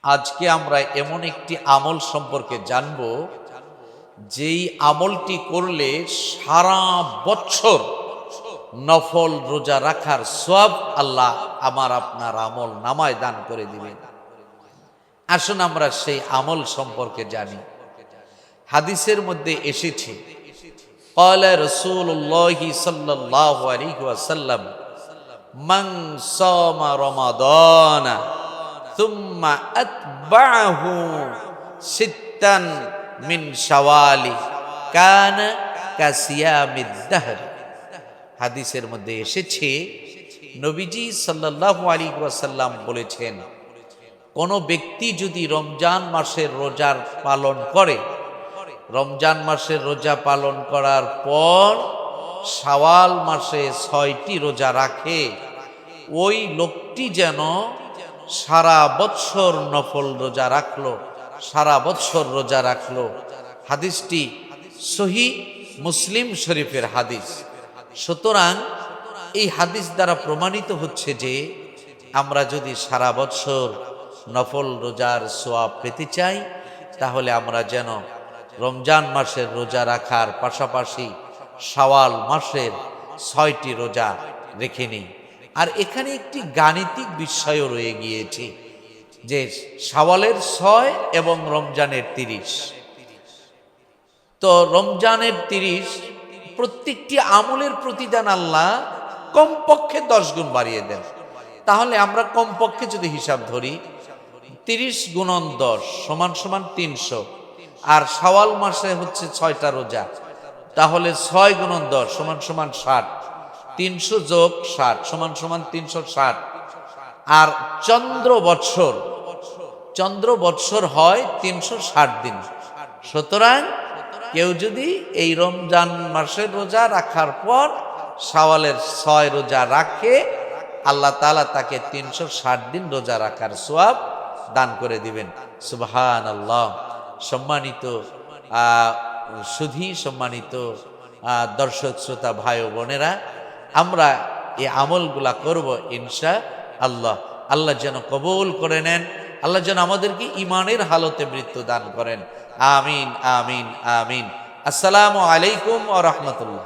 আজকে আমরা এমন একটি আমল সম্পর্কে জানব যেই আমলটি করলে সারা বছর নফল রোজা রাখার সওয়াব আল্লাহ আমার আপনার আমল নামায় দান করে দিবেন। আসুন আমরা সেই আমল সম্পর্কে জানি। হাদিসের মধ্যে এসেছে قال رسول الله صلى الله عليه وسلم من صام رمضان ثم أتبعه ستا من شوال كان كصيام الدهر। হাদিসের মধ্যে এসেছে নবীজি সাল্লাল্লাহু আলাইহি ওয়াসাল্লাম বলেছেন, কোন ব্যক্তি যদি রমজান মাসের রোজার পালন করে, রমজান মাসের রোজা পালন করার পর শাওয়াল মাসে 6টি রোজা রাখে, ওই লোকটি যেন সারা বৎসর নফল রোজা রাখলো, সারা বৎসর রোজা রাখলো। হাদিসটি সহিহ মুসলিম শরীফের হাদিস। সুতরাং এই হাদিস দ্বারা প্রমাণিত হচ্ছে যে আমরা যদি সারা বৎসর নফল রোজার সওয়াব পেতে চাই, তাহলে আমরা যেন রমজান মাসের রোজা রাখার পাশাপাশি শাওয়াল মাসের 6টি রোজা রেখে নিই। আর এখানে একটি গাণিতিক বিষয়ও রয়ে গিয়েছে যে শাওয়ালের 6 এবং রমজানের 30। তো রমজানের 30, প্রত্যেকটি আমলের প্রতিদান আল্লাহ কমপক্ষে 10 গুণ বাড়িয়ে দেন। তাহলে আমরা কমপক্ষে যদি হিসাব ধরি 30 গুণন 10 সমান সমান 300, আর শাওয়াল মাসে হচ্ছে 6টা রোজা, তাহলে 6 গুণন 10 সমান সমান 60, 300 যোগ 60 সমান সমান 360। আর চন্দ্র বৎসর হয় 360 দিন। সুতরাং কেউ যদি এই রমজান মাসের রোজা রাখার পর শাওয়ালের 6 রোজা রাখে, আল্লাহ তাআলা তাকে 360 দিন রোজা রাখার সওয়াব দান করে দিবেন। সুবহানাল্লাহ। সম্মানিত সুধী, সম্মানিত দর্শক শ্রোতা ভাই ও বোনেরা, আমরা এই আমলগুলা করব ইনশাআল্লাহ। আল্লাহ যেন কবুল করে নেন, আল্লাহ যেন আমাদেরকে ঈমানের হালতে মৃত্যু দান করেন। আমিন আমিন আমিন। আসসালামু আলাইকুম ওয়া রাহমাতুল্লাহ।